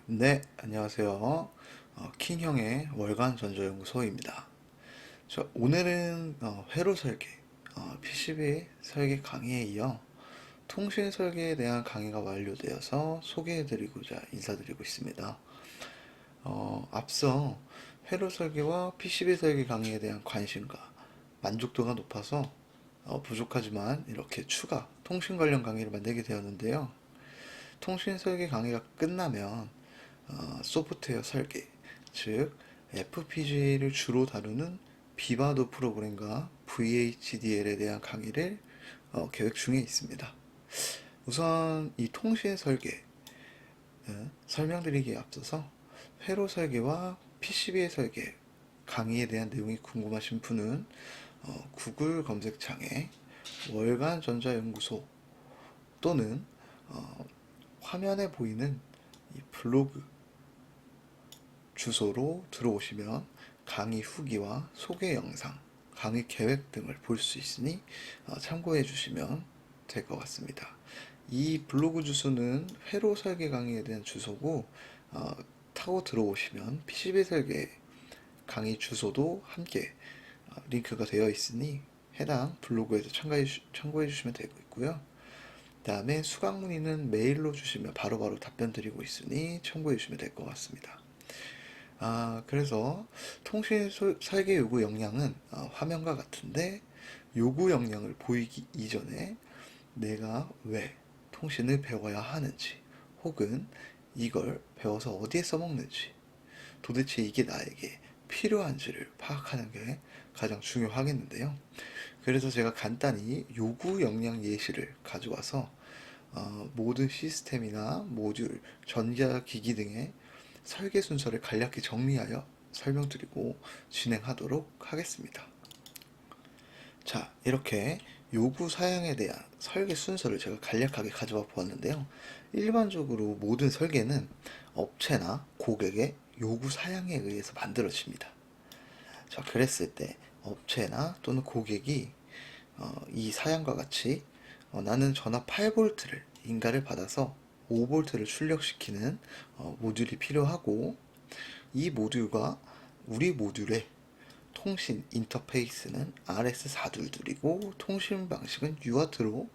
네, 안녕하세요. 킹형의 월간 전자연구소입니다. 오늘은 회로 설계, PCB 설계 강의에 이어 통신 설계에 대한 강의가 완료되어서 소개해드리고자 인사드리고 있습니다. 앞서 회로 설계와 PCB 설계 강의에 대한 관심과 만족도가 높아서 부족하지만 이렇게 추가 통신 관련 강의를 만들게 되었는데요. 통신 설계 강의가 끝나면 소프트웨어 설계, 즉 FPGA를 주로 다루는 비바도 프로그램과 VHDL에 대한 강의를 계획 중에 있습니다. 우선 이 통신 설계 설명드리기에 앞서서 회로 설계와 PCB의 설계 강의에 대한 내용이 궁금하신 분은 구글 검색창에 월간 전자연구소 또는 화면에 보이는 이 블로그 주소로 들어오시면 강의 후기와 소개 영상, 강의 계획 등을 볼 수 있으니 참고해 주시면 될 것 같습니다. 이 블로그 주소는 회로 설계 강의에 대한 주소고 타고 들어오시면 PCB 설계 강의 주소도 함께 링크가 되어 있으니 해당 블로그에서 참고해 주시면 되고요. 다음에 수강 문의는 메일로 주시면 바로바로 답변 드리고 있으니 참고해 주시면 될 것 같습니다. 그래서 통신 설계 요구 역량은 화면과 같은데 요구 역량을 보이기 이전에 내가 왜 통신을 배워야 하는지 혹은 이걸 배워서 어디에 써먹는지 도대체 이게 나에게 필요한지를 파악하는 게 가장 중요하겠는데요. 그래서 제가 간단히 요구 역량 예시를 가져와서 모든 시스템이나 모듈, 전자기기 등의 설계 순서를 간략히 정리하여 설명드리고 진행하도록 하겠습니다. 자, 이렇게 요구 사양에 대한 설계 순서를 제가 간략하게 가져와 보았는데요. 일반적으로 모든 설계는 업체나 고객의 요구 사양에 의해서 만들어집니다. 자, 그랬을 때 업체나 또는 고객이 이 사양과 같이 나는 전압 8V를 인가를 받아서 5V를 출력시키는 모듈이 필요하고 이 모듈과 우리 모듈의 통신 인터페이스는 RS422이고 통신 방식은 UART로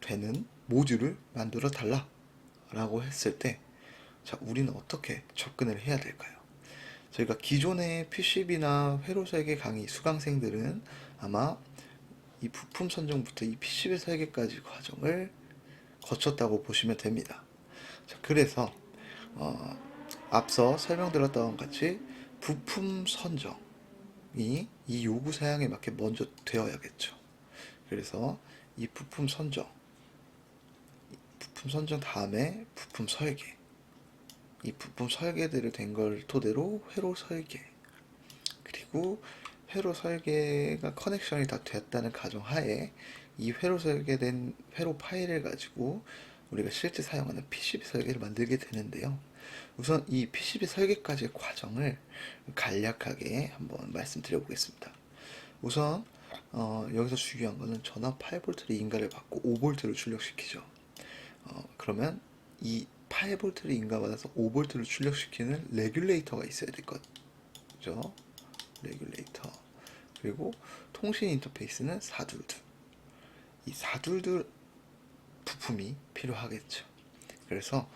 되는 모듈을 만들어 달라 라고 했을 때 자, 우리는 어떻게 접근을 해야 될까요? 저희가 기존의 PCB나 회로 설계 강의 수강생들은 아마 이 부품 선정부터 이 PCB 설계까지 과정을 거쳤다고 보시면 됩니다. 자, 그래서 어, 앞서 설명드렸던 것 같이 부품 선정이 이 요구 사양에 맞게 먼저 되어야겠죠. 그래서 이 부품 선정 다음에 부품 설계, 이 부품 설계들을 된 걸 토대로 회로 설계, 그리고 회로 설계가 커넥션이 다 됐다는 가정하에 이 회로 설계된 회로 파일을 가지고 우리가 실제 사용하는 PCB 설계를 만들게 되는데요. 우선 이 PCB 설계까지의 과정을 간략하게 한번 말씀드려 보겠습니다. 우선 여기서 중요한 거는 전압 8V를 인가를 받고 5V를 출력시키죠. 그러면 이 8V를 인가받아서 5V를 출력시키는 레귤레이터가 있어야 될 거죠. 레귤레이터. 그리고 통신 인터페이스는 422. 이 422 부품이 필요하겠죠. 그래서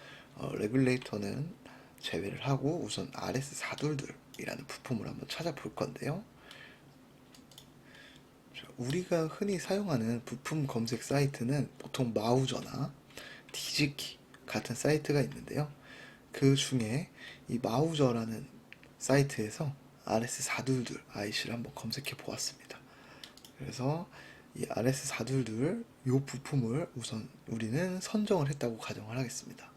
레귤레이터는 제외를 하고 우선 RS422이라는 부품을 한번 찾아볼 건데요. 우리가 흔히 사용하는 부품 검색 사이트는 보통 마우저나 디지키 같은 사이트가 있는데요. 그 중에 이 마우저라는 사이트에서 RS422 IC를 한번 검색해 보았습니다. 그래서 이 RS422 이 부품을 우선 우리는 선정을 했다고 가정을 하겠습니다.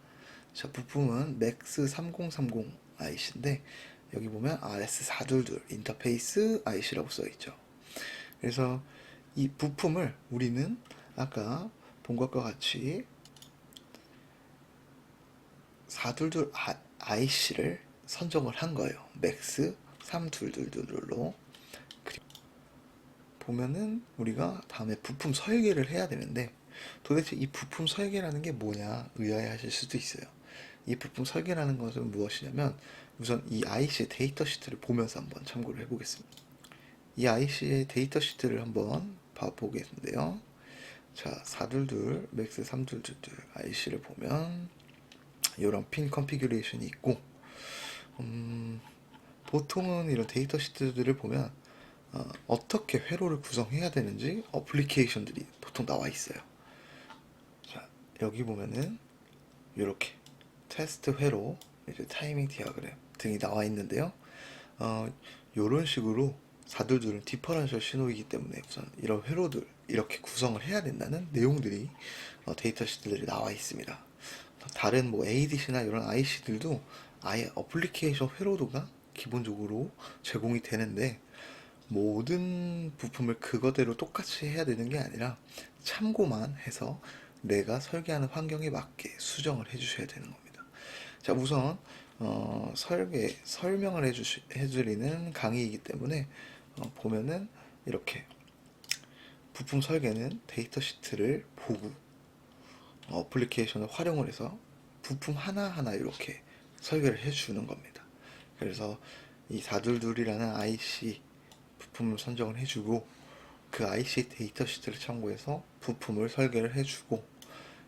자, 부품은 맥스 3030 IC인데 여기 보면 RS422 인터페이스 IC라고 써 있죠. 그래서 이 부품을 우리는 아까 본 것과 같이 422 IC를 선정을 한 거예요. 맥스 3222로. 보면은 우리가 다음에 부품 설계를 해야 되는데 도대체 이 부품 설계라는 게 뭐냐 의아해 하실 수도 있어요. 이 부품 설계라는 것은 무엇이냐면 우선 이 IC의 데이터 시트를 보면서 한번 참고를 해보겠습니다. 이 IC의 데이터 시트를 한번 봐보겠는데요. 자, 422, 맥스 322 IC를 보면 이런 핀 컨피규레이션이 있고, 보통은 이런 데이터 시트들을 보면 어떻게 회로를 구성해야 되는지 어플리케이션들이 보통 나와 있어요. 자, 여기 보면은 이렇게 테스트 회로, 이제 타이밍 디아그램 등이 나와 있는데요. 이런 식으로 422는 디퍼런셜 신호이기 때문에 우선 이런 회로들 이렇게 구성을 해야 된다는 내용들이 데이터 시트들이 나와 있습니다. 다른 뭐 ADC나 이런 IC들도 아예 어플리케이션 회로도가 기본적으로 제공이 되는데, 모든 부품을 그거대로 똑같이 해야 되는 게 아니라 참고만 해서 내가 설계하는 환경에 맞게 수정을 해주셔야 되는 겁니다. 자, 우선 설명을 해드리는 강의이기 때문에 보면은 이렇게 부품 설계는 데이터 시트를 보고 어플리케이션을 활용을 해서 부품 하나하나 이렇게 설계를 해주는 겁니다. 그래서 이 422이라는 IC 부품을 선정을 해주고, 그 IC 데이터 시트를 참고해서 부품을 설계를 해주고,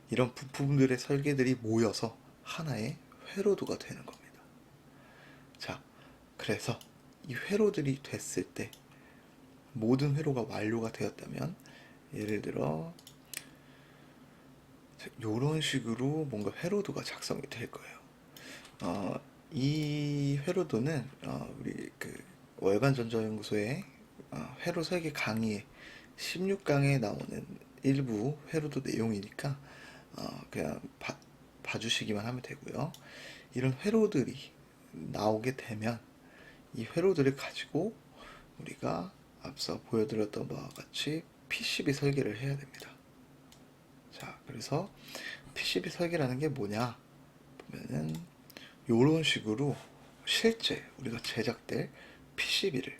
이런 부품들의 설계들이 모여서 하나의 회로도가 되는 겁니다. 자, 그래서 이 회로들이 됐을 때 모든 회로가 완료가 되었다면, 예를 들어 이런 식으로 뭔가 회로도가 작성이 될 거예요. 이 회로도는 우리 그 월간전자연구소의 회로 설계 강의 16강에 나오는 일부 회로도 내용이니까 그냥 봐주시기만 하면 되고요. 이런 회로들이 나오게 되면 이 회로들을 가지고 우리가 앞서 보여드렸던 바와 같이 PCB 설계를 해야 됩니다. 자, 그래서 PCB 설계라는 게 뭐냐 보면은 이런 식으로 실제 우리가 제작될 PCB를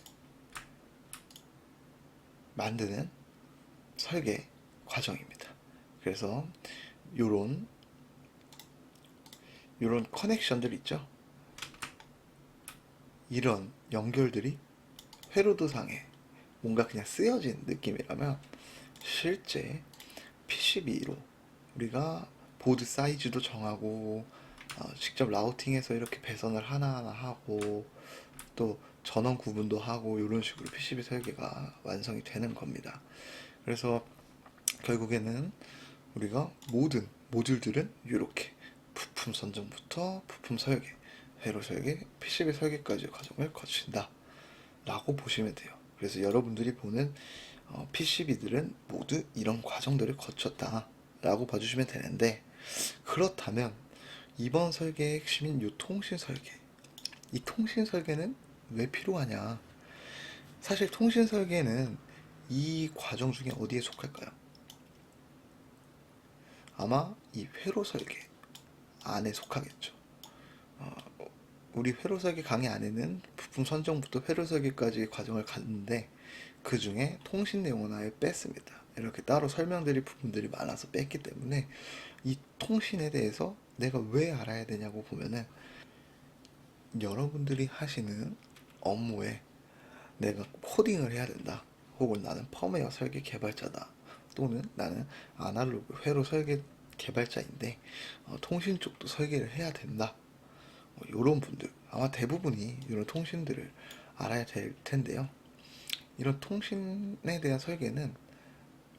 만드는 설계 과정입니다. 그래서 요런 커넥션들 있죠. 이런 연결들이 회로도상에 뭔가 그냥 쓰여진 느낌이라면, 실제 PCB로 우리가 보드 사이즈도 정하고 직접 라우팅해서 이렇게 배선을 하나하나 하고 또 전원 구분도 하고 이런 식으로 PCB 설계가 완성이 되는 겁니다. 그래서 결국에는 우리가 모든 모듈들은 이렇게 부품 선정부터 부품 설계, 회로 설계, PCB 설계까지의 과정을 거친다 라고 보시면 돼요. 그래서 여러분들이 보는 PCB들은 모두 이런 과정들을 거쳤다 라고 봐주시면 되는데, 그렇다면 이번 설계의 핵심인 이 통신 설계, 이 통신 설계는 왜 필요하냐? 사실 통신 설계는 이 과정 중에 어디에 속할까요? 아마 이 회로 설계 안에 속하겠죠. 우리 회로 설계 강의 안에는 부품 선정부터 회로 설계까지 과정을 갔는데, 그 중에 통신 내용은 아예 뺐습니다. 이렇게 따로 설명드릴 부분들이 많아서 뺐기 때문에 이 통신에 대해서 내가 왜 알아야 되냐고 보면은, 여러분들이 하시는 업무에 내가 코딩을 해야 된다, 혹은 나는 펌웨어 설계 개발자다, 또는 나는 아날로그 회로 설계 개발자인데 통신 쪽도 설계를 해야 된다, 이런 분들 아마 대부분이 이런 통신들을 알아야 될 텐데요. 이런 통신에 대한 설계는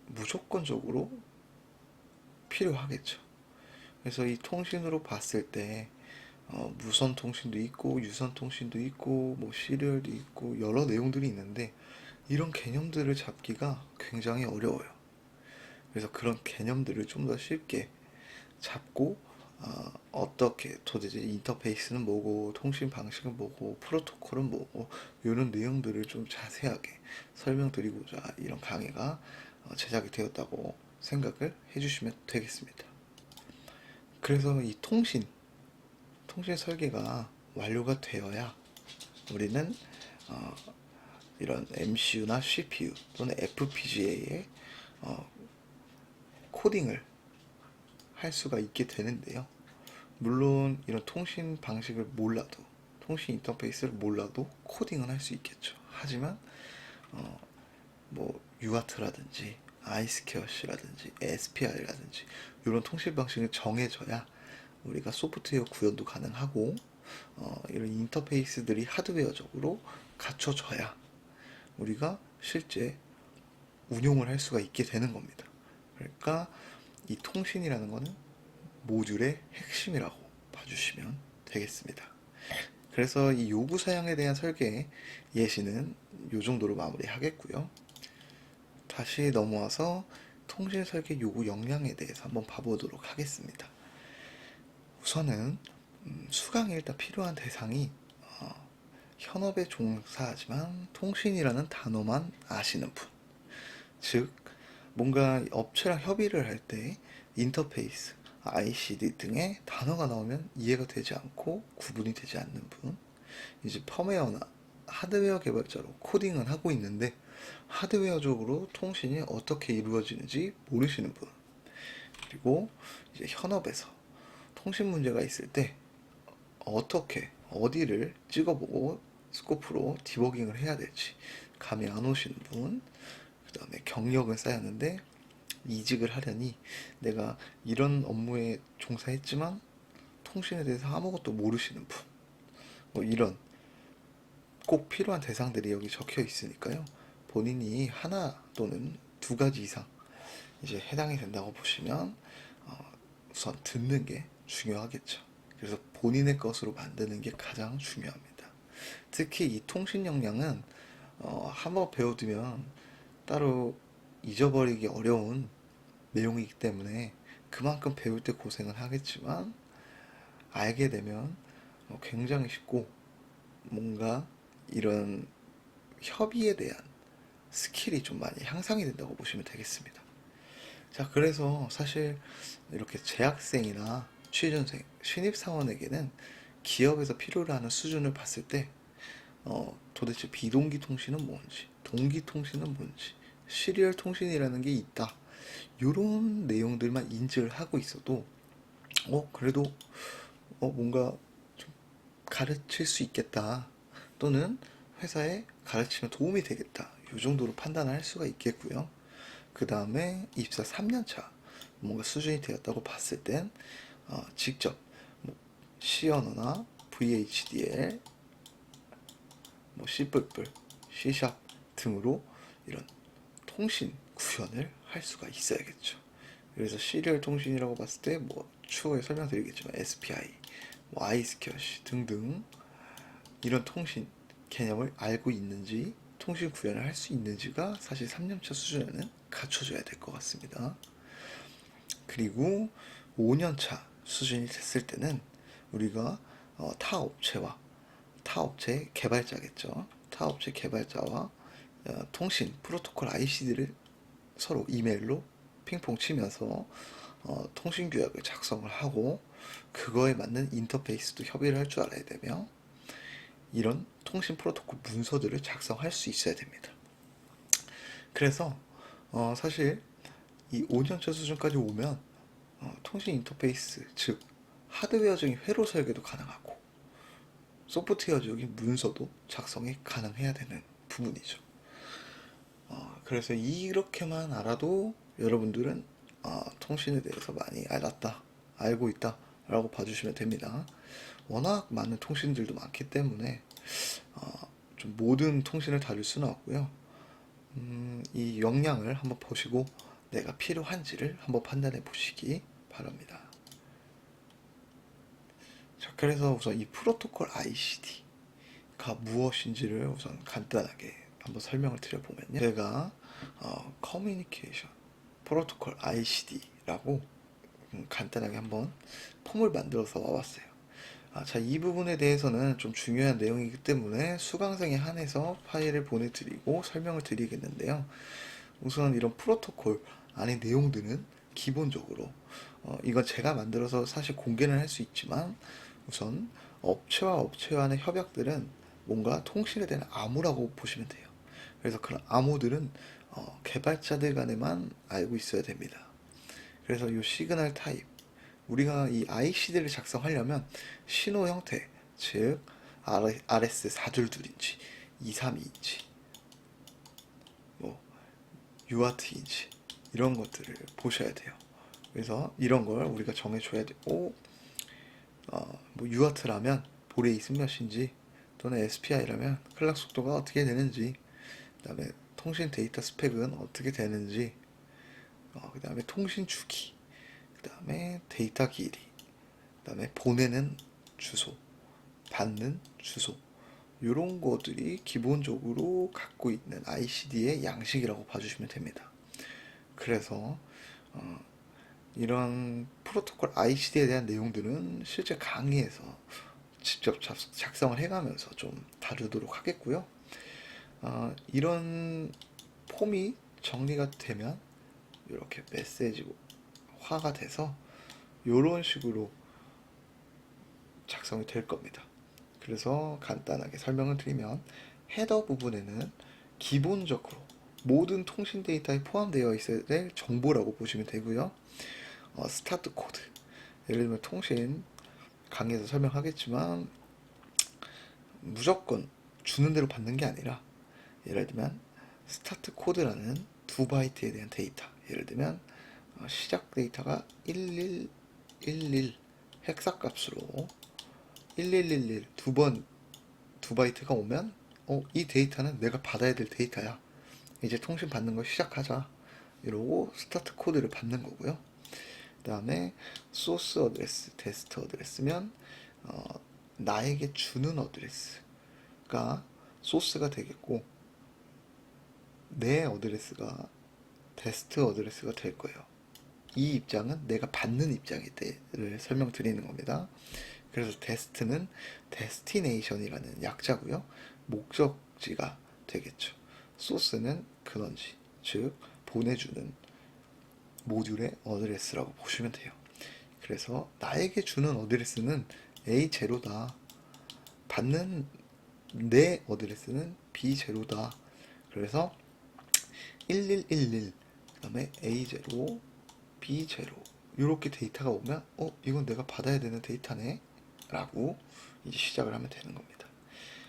무조건적으로 필요하겠죠. 그래서 이 통신으로 봤을 때 무선 통신도 있고 유선 통신도 있고 뭐 시리얼도 있고 여러 내용들이 있는데, 이런 개념들을 잡기가 굉장히 어려워요. 그래서 그런 개념들을 좀 더 쉽게 잡고 어떻게 도대체 인터페이스는 뭐고 통신 방식은 뭐고 프로토콜은 뭐고 이런 내용들을 좀 자세하게 설명드리고자 이런 강의가 제작이 되었다고 생각을 해주시면 되겠습니다. 그래서 이 통신 설계가 완료가 되어야 우리는 이런 MCU나 CPU 또는 FPGA의 코딩을 할 수가 있게 되는데요. 물론 이런 통신 방식을 몰라도, 통신 인터페이스를 몰라도 코딩은 할 수 있겠죠. 하지만 뭐 UART라든지 아이스케어시라든지 SPI라든지 이런 통신 방식을 정해져야 우리가 소프트웨어 구현도 가능하고, 이런 인터페이스들이 하드웨어적으로 갖춰져야 우리가 실제 운용을 할 수가 있게 되는 겁니다. 그러니까 이 통신이라는 거는 모듈의 핵심이라고 봐주시면 되겠습니다. 그래서 이 요구 사양에 대한 설계 예시는 이 정도로 마무리하겠고요. 다시 넘어와서 통신 설계 요구 역량에 대해서 한번 봐보도록 하겠습니다. 우선은 수강에 일단 필요한 대상이 현업에 종사하지만 통신이라는 단어만 아시는 분, 즉 뭔가 업체랑 협의를 할 때 인터페이스, ICD 등의 단어가 나오면 이해가 되지 않고 구분이 되지 않는 분, 이제 펌웨어나 하드웨어 개발자로 코딩을 하고 있는데 하드웨어적으로 통신이 어떻게 이루어지는지 모르시는 분, 그리고 이제 현업에서 통신 문제가 있을 때 어떻게 어디를 찍어보고 스코프로 디버깅을 해야 될지 감이 안 오시는 분, 그 다음에 경력은 쌓였는데 이직을 하려니 내가 이런 업무에 종사했지만 통신에 대해서 아무것도 모르시는 분, 뭐 이런 꼭 필요한 대상들이 여기 적혀 있으니까요. 본인이 하나 또는 두 가지 이상 이제 해당이 된다고 보시면 우선 듣는 게 중요하겠죠. 그래서 본인의 것으로 만드는 게 가장 중요합니다. 특히 이 통신 역량은 한번 배워두면 따로 잊어버리기 어려운 내용이기 때문에 그만큼 배울 때 고생을 하겠지만 알게 되면 굉장히 쉽고 뭔가 이런 협의에 대한 스킬이 좀 많이 향상이 된다고 보시면 되겠습니다. 자, 그래서 사실 이렇게 재학생이나 취준생, 신입사원에게는 기업에서 필요로 하는 수준을 봤을 때 도대체 비동기 통신은 뭔지, 동기 통신은 뭔지, 시리얼 통신이라는 게 있다, 이런 내용들만 인지를 하고 있어도 그래도 뭔가 좀 가르칠 수 있겠다, 또는 회사에 가르치면 도움이 되겠다, 이 정도로 판단을 할 수가 있겠고요. 그 다음에 입사 3년차 뭔가 수준이 되었다고 봤을 땐 직접 뭐 C 언어나 VHDL, 뭐 C++, C# 등으로 이런 통신 구현을 할 수가 있어야겠죠. 그래서 시리얼 통신이라고 봤을 때 뭐 추후에 설명드리겠지만 SPI, 뭐 아이스캐시 등등 이런 통신 개념을 알고 있는지, 통신 구현을 할 수 있는지가 사실 3년차 수준에는 갖춰져야 될 것 같습니다. 그리고 5년차 수준이 됐을 때는 우리가 타 업체와, 타 업체 개발자겠죠. 타 업체 개발자와 통신 프로토콜 ICD를 서로 이메일로 핑퐁 치면서 통신 규약을 작성을 하고 그거에 맞는 인터페이스도 협의를 할 줄 알아야 되며 이런 통신 프로토콜 문서들을 작성할 수 있어야 됩니다. 그래서 사실 이 5년차 수준까지 오면 통신 인터페이스, 즉 하드웨어적인 회로 설계도 가능하고 소프트웨어적인 문서도 작성이 가능해야 되는 부분이죠. 그래서 이렇게만 알아도 여러분들은 통신에 대해서 많이 알았다, 알고 있다 라고 봐주시면 됩니다. 워낙 많은 통신들도 많기 때문에 좀 모든 통신을 다룰 수는 없고요. 이 역량을 한번 보시고 내가 필요한지를 한번 판단해 보시기 바랍니다. 자, 그래서 우선 이 프로토콜 ICD가 무엇인지를 우선 간단하게 한번 설명을 드려보면요. 제가 커뮤니케이션 프로토콜 ICD라고 간단하게 한번 폼을 만들어서 와봤어요. 자, 이 부분에 대해서는 좀 중요한 내용이기 때문에 수강생에 한해서 파일을 보내드리고 설명을 드리겠는데요. 우선 이런 프로토콜 안의 내용들은 기본적으로 이건 제가 만들어서 사실 공개는 할 수 있지만 우선 업체와 업체 간의 협약들은 뭔가 통신에 대한 암호라고 보시면 돼요. 그래서 그런 암호들은 개발자들 간에만 알고 있어야 됩니다. 그래서 이 시그널 타입, 우리가 이 ICD를 작성하려면 신호 형태, 즉 RS 4줄둘인지 232인지 뭐 UART인지 이런 것들을 보셔야 돼요. 그래서 이런 걸 우리가 정해줘야 되고, 뭐 UART라면 보레이스 몇인지 또는 SPI라면 클락 속도가 어떻게 되는지, 그 다음에 통신 데이터 스펙은 어떻게 되는지, 그 다음에 통신 주기, 그 다음에 데이터 길이, 그 다음에 보내는 주소, 받는 주소, 이런 것들이 기본적으로 갖고 있는 ICD의 양식이라고 봐주시면 됩니다. 그래서 이런 프로토콜 ICD에 대한 내용들은 실제 강의에서 직접 작성을 해가면서 좀 다루도록 하겠고요. 이런 폼이 정리가 되면 이렇게 메시지화가 돼서 이런 식으로 작성이 될 겁니다. 그래서 간단하게 설명을 드리면, 헤더 부분에는 기본적으로 모든 통신 데이터에 포함되어 있어야 될 정보라고 보시면 되고요. 스타트 코드, 예를 들면 통신 강의에서 설명하겠지만 무조건 주는 대로 받는 게 아니라, 예를 들면 스타트 코드라는 2바이트에 대한 데이터, 예를 들면 시작 데이터가 1111 헥사 값으로 1111 두 2바이트가 오면 이 데이터는 내가 받아야 될 데이터야, 이제 통신 받는 걸 시작하자, 이러고 스타트 코드를 받는 거고요. 그 다음에 소스 어드레스, 테스트 어드레스면 나에게 주는 어드레스가 소스가 되겠고, 내 어드레스가 테스트 어드레스가 될 거예요. 이 입장은 내가 받는 입장일 때를 설명드리는 겁니다. 그래서 테스트는 데스티네이션이라는 약자고요. 목적지가 되겠죠. 소스는 근원지, 즉 보내주는 모듈의 어드레스라고 보시면 돼요. 그래서 나에게 주는 어드레스는 A0다. 받는 내 어드레스는 B0다. 그래서 1111, 그 다음에 A0, B0 이렇게 데이터가 오면 이건 내가 받아야 되는 데이터네 라고 이제 시작을 하면 되는 겁니다.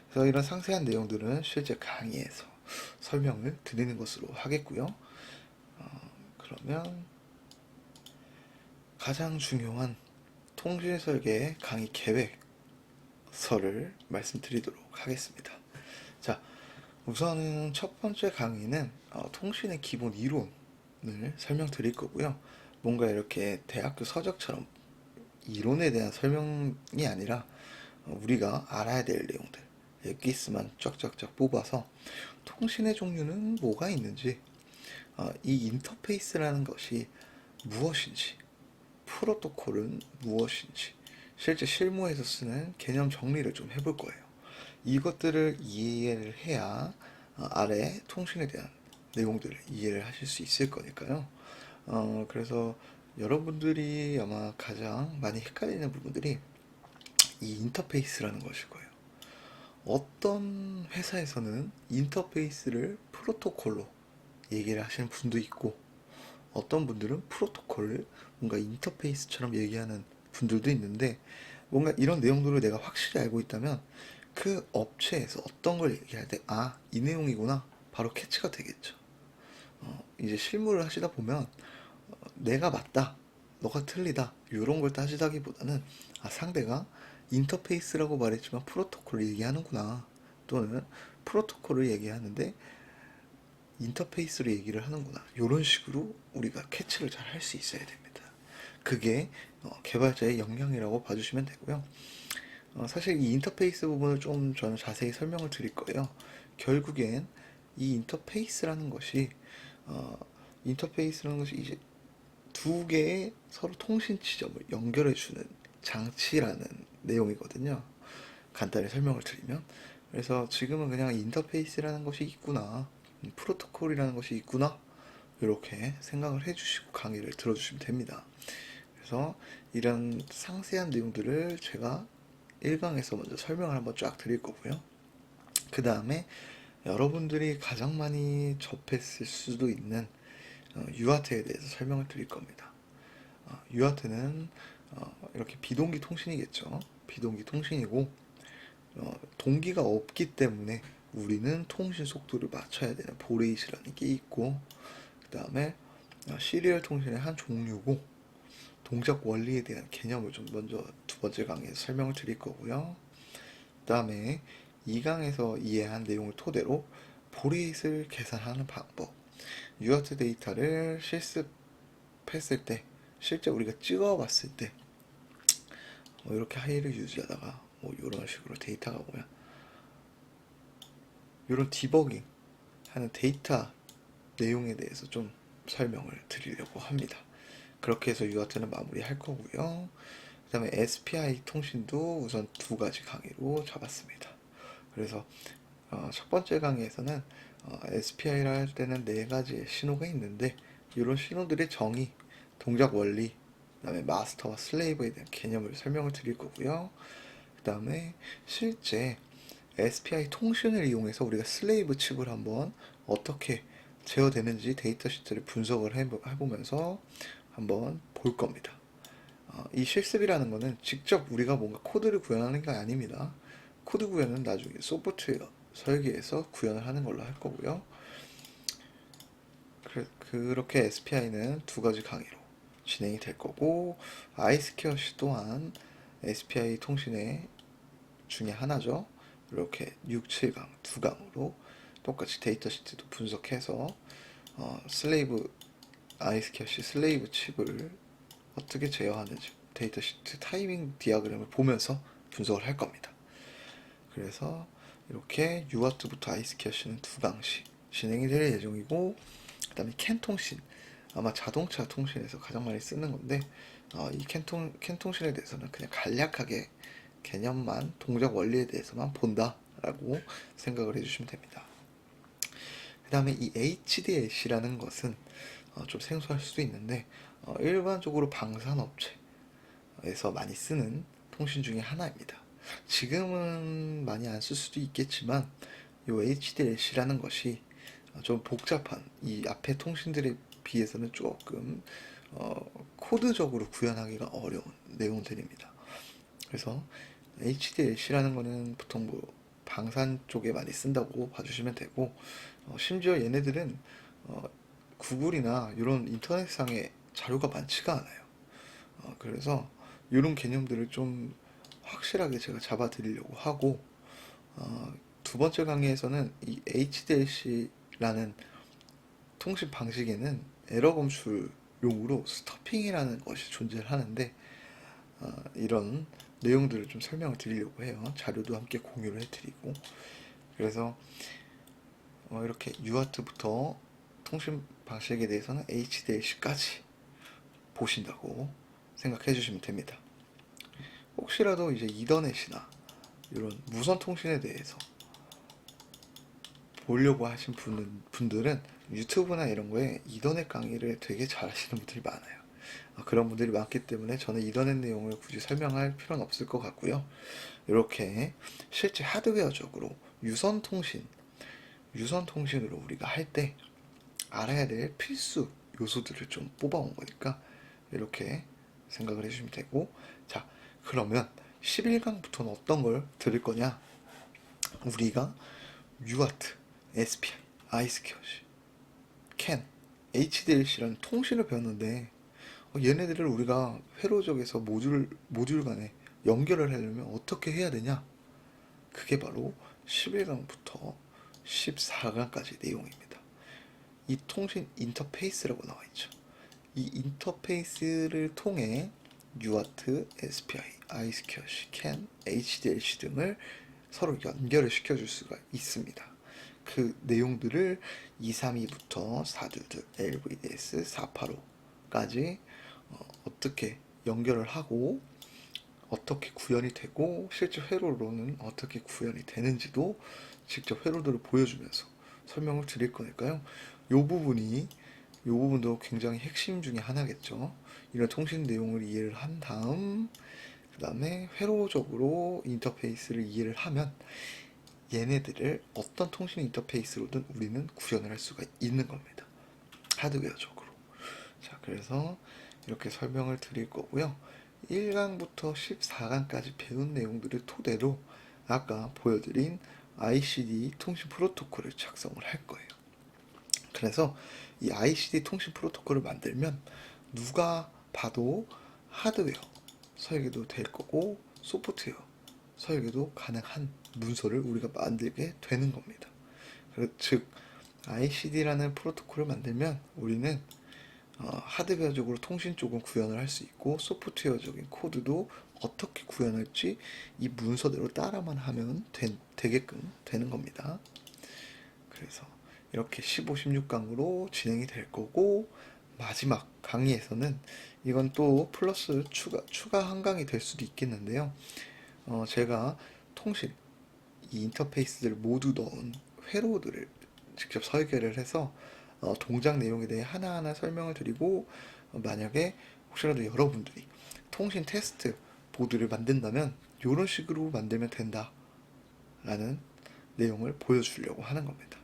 그래서 이런 상세한 내용들은 실제 강의에서 설명을 드리는 것으로 하겠고요. 그러면 가장 중요한 통신 설계 강의 계획서를 말씀드리도록 하겠습니다. 자, 우선은 첫 번째 강의는 통신의 기본 이론을 설명드릴 거고요. 뭔가 이렇게 대학교 서적처럼 이론에 대한 설명이 아니라 우리가 알아야 될 내용들, 엑기스만 쫙쫙쫙 뽑아서 통신의 종류는 뭐가 있는지, 이 인터페이스라는 것이 무엇인지, 프로토콜은 무엇인지, 실제 실무에서 쓰는 개념 정리를 좀 해볼 거예요. 이것들을 이해를 해야 아래 통신에 대한 내용들을 이해를 하실 수 있을 거니까요. 그래서 여러분들이 아마 가장 많이 헷갈리는 부분들이 이 인터페이스라는 것일 거예요. 어떤 회사에서는 인터페이스를 프로토콜로 얘기를 하시는 분도 있고, 어떤 분들은 프로토콜을 뭔가 인터페이스처럼 얘기하는 분들도 있는데, 뭔가 이런 내용들을 내가 확실히 알고 있다면 그 업체에서 어떤 걸 얘기할 때 이 내용이구나 바로 캐치가 되겠죠. 이제 실무를 하시다 보면 내가 맞다, 너가 틀리다 이런 걸 따지다기보다는 상대가 인터페이스라고 말했지만 프로토콜을 얘기하는구나, 또는 프로토콜을 얘기하는데 인터페이스로 얘기를 하는구나, 이런 식으로 우리가 캐치를 잘 할 수 있어야 됩니다. 그게 개발자의 역량이라고 봐주시면 되고요. 사실 이 인터페이스 부분을 좀 저는 자세히 설명을 드릴 거예요. 결국엔 이 인터페이스라는 것이 이제 두 개의 서로 통신 지점을 연결해주는 장치라는 내용이거든요. 간단히 설명을 드리면, 그래서 지금은 그냥 인터페이스라는 것이 있구나, 프로토콜이라는 것이 있구나, 이렇게 생각을 해주시고 강의를 들어주시면 됩니다. 그래서 이런 상세한 내용들을 제가 1강에서 먼저 설명을 한번 쫙 드릴 거고요. 그 다음에 여러분들이 가장 많이 접했을 수도 있는 UART에 대해서 설명을 드릴 겁니다. UART는 이렇게 비동기 통신이겠죠. 비동기 통신이고 동기가 없기 때문에 우리는 통신 속도를 맞춰야 되는 보레이스라는 게 있고, 그 다음에 시리얼 통신의 한 종류고, 동작 원리에 대한 개념을 좀 먼저 두 번째 강의에서 설명을 드릴 거고요. 그 다음에 2강에서 이해한 내용을 토대로 보레이스를 계산하는 방법, 유아트 데이터를 실습했을 때, 실제 우리가 찍어봤을 때 이렇게 하이를 유지하다가 이런 식으로 데이터가 이런 디버깅 하는 데이터 내용에 대해서 좀 설명을 드리려고 합니다. 그렇게 해서 유아트는 마무리할 거고요. 그 다음에 SPI 통신도 우선 두 가지 강의로 잡았습니다. 그래서 첫 번째 강의에서는 SPI를 할 때는 네 가지의 신호가 있는데, 이런 신호들의 정의, 동작 원리, 그 다음에 마스터와 슬레이브에 대한 개념을 설명을 드릴 거고요. 그 다음에 실제 SPI 통신을 이용해서 우리가 슬레이브 칩을 한번 어떻게 제어되는지 데이터 시트를 분석을 해보면서 한번 볼 겁니다. 이 실습이라는 거는 직접 우리가 뭔가 코드를 구현하는 게 아닙니다. 코드 구현은 나중에 소프트웨어 설계에서 구현을 하는 걸로 할 거고요. 그렇게 SPI는 두 가지 강의로 진행이 될 거고, 아이스케어시 또한 SPI 통신의 중에 하나죠. 이렇게 6, 7강 두 강으로 똑같이 데이터 시트도 분석해서 슬레이브 아이스캐시 슬레이브 칩을 어떻게 제어하는지 데이터 시트 타이밍 디아그램을 보면서 분석을 할 겁니다. 그래서 이렇게 유아트부터 아이스캐시는 두 강씩 진행이 될 예정이고, 그 다음에 캔 통신, 아마 자동차 통신에서 가장 많이 쓰는 건데, 이 캔 통신에 대해서는 그냥 간략하게 개념만, 동작 원리에 대해서만 본다라고 생각을 해주시면 됩니다. 그 다음에 이 HDLC라는 것은 좀 생소할 수도 있는데, 일반적으로 방산업체에서 많이 쓰는 통신 중에 하나입니다. 지금은 많이 안 쓸 수도 있겠지만, 이 HDLC라는 것이 좀 복잡한 이 앞에 통신들에 비해서는 조금 코드적으로 구현하기가 어려운 내용들입니다. 그래서 HDLC라는 거는 보통 방산 쪽에 많이 쓴다고 봐주시면 되고, 심지어 얘네들은 구글이나 이런 인터넷상에 자료가 많지가 않아요. 그래서 이런 개념들을 좀 확실하게 제가 잡아 드리려고 하고, 두 번째 강의에서는 이 HDLC라는 통신 방식에는 에러 검출용으로 스토핑이라는 것이 존재를 하는데, 이런 내용들을 좀 설명을 드리려고 해요. 자료도 함께 공유를 해드리고. 그래서 이렇게 유아트부터 통신 방식에 대해서는 HDLC까지 보신다고 생각해 주시면 됩니다. 혹시라도 이제 이더넷이나 이런 무선 통신에 대해서 보려고 하신 분들은 유튜브나 이런 거에 이더넷 강의를 되게 잘 하시는 분들이 많아요. 그런 분들이 많기 때문에 저는 이더넷 내용을 굳이 설명할 필요는 없을 것 같고요. 이렇게 실제 하드웨어적으로 유선 통신으로 우리가 할 때 알아야 될 필수 요소들을 좀 뽑아온 거니까 이렇게 생각을 해주시면 되고, 자, 그러면 11강부터는 어떤 걸 들을 거냐? 우리가 유아트, SPI, 아이스케어시, 캔, HDLC라는 통신을 배웠는데, 얘네들을 우리가 회로적에서 모듈 간에 연결을 하려면 어떻게 해야 되냐? 그게 바로 11강부터 14강까지 내용입니다. 이 통신 인터페이스라고 나와 있죠. 이 인터페이스를 통해 유아트, SPI, 아이스케어시, 캔, HDLC 등을 서로 연결을 시켜줄 수가 있습니다. 그 내용들을 232부터 422, LVDS, 485까지 어떻게 연결을 하고 어떻게 구현이 되고 실제 회로로는 어떻게 구현이 되는지도 직접 회로들을 보여주면서 설명을 드릴 거니까요. 이 부분도 굉장히 핵심 중에 하나겠죠. 이런 통신 내용을 이해를 한 다음, 그 다음에 회로적으로 인터페이스를 이해를 하면 얘네들을 어떤 통신 인터페이스로든 우리는 구현을 할 수가 있는 겁니다. 하드웨어적으로. 자, 그래서 이렇게 설명을 드릴 거고요. 1강부터 14강까지 배운 내용들을 토대로 아까 보여드린 ICD 통신 프로토콜을 작성을 할 거예요. 그래서 이 ICD 통신 프로토콜을 만들면 누가 봐도 하드웨어 설계도 될 거고 소프트웨어 설계도 가능한 문서를 우리가 만들게 되는 겁니다. 즉 ICD라는 프로토콜을 만들면 우리는 하드웨어적으로 통신 쪽은 구현을 할 수 있고 소프트웨어적인 코드도 어떻게 구현할지 이 문서대로 따라만 하면 되게끔 되는 겁니다. 그래서 이렇게 15, 16강으로 진행이 될 거고 마지막 강의에서는 이건 또 플러스 추가 한 강이 될 수도 있겠는데요. 제가 통신 이 인터페이스들을 모두 넣은 회로들을 직접 설계를 해서 동작 내용에 대해 하나하나 설명을 드리고 만약에 혹시라도 여러분들이 통신 테스트 보드를 만든다면 이런 식으로 만들면 된다 라는 내용을 보여주려고 하는 겁니다.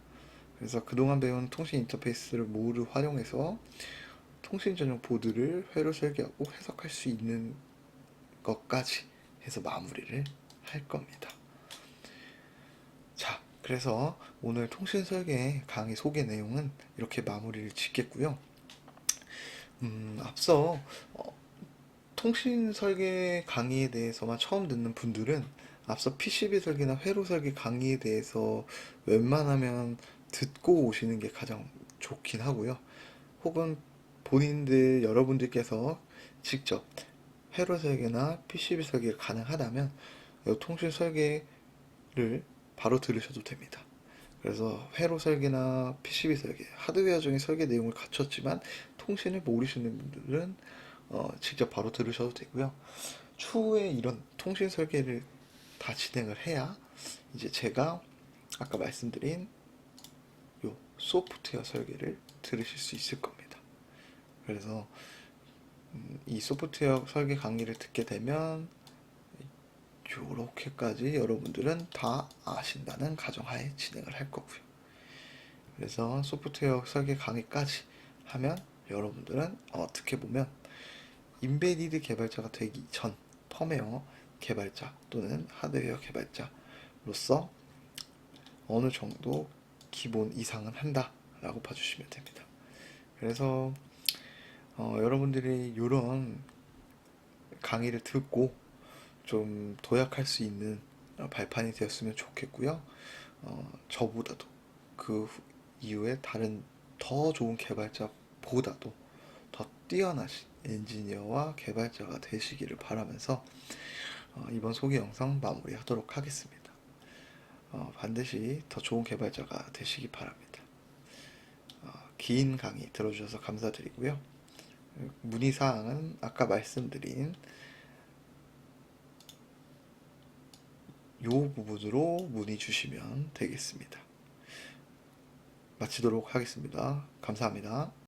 그래서 그동안 배운 통신 인터페이스를 모두 활용해서 통신 전용 보드를 회로 설계하고 해석할 수 있는 것까지 해서 마무리를 할 겁니다. 자, 그래서 오늘 통신 설계 강의 소개 내용은 이렇게 마무리를 짓겠고요. 앞서 통신 설계 강의에 대해서만 처음 듣는 분들은 앞서 PCB 설계나 회로 설계 강의에 대해서 웬만하면 듣고 오시는 게 가장 좋긴 하고요. 혹은 여러분들께서 직접 회로 설계나 PCB 설계가 가능하다면 통신 설계를 바로 들으셔도 됩니다. 그래서 회로 설계나 PCB 설계, 하드웨어적인 설계 내용을 갖췄지만 통신을 모르시는 분들은 직접 바로 들으셔도 되고요. 추후에 이런 통신 설계를 다 진행을 해야 이제 제가 아까 말씀드린 요 소프트웨어 설계를 들으실 수 있을 겁니다. 그래서 이 소프트웨어 설계 강의를 듣게 되면 요렇게까지 여러분들은 다 아신다는 가정하에 진행을 할 거고요. 그래서 소프트웨어 설계 강의까지 하면 여러분들은 어떻게 보면 임베디드 개발자가 되기 전 펌웨어 개발자 또는 하드웨어 개발자로서 어느 정도 기본 이상은 한다 라고 봐주시면 됩니다. 그래서 여러분들이 이런 강의를 듣고 좀 도약할 수 있는 발판이 되었으면 좋겠고요. 저보다도 그 이후에 다른 더 좋은 개발자보다도 더 뛰어나신 엔지니어와 개발자가 되시기를 바라면서 이번 소개 영상 마무리하도록 하겠습니다. 반드시 더 좋은 개발자가 되시기 바랍니다. 긴 강의 들어주셔서 감사드리고요. 문의사항은 아까 말씀드린 이 부분으로 문의 주시면 되겠습니다. 마치도록 하겠습니다. 감사합니다.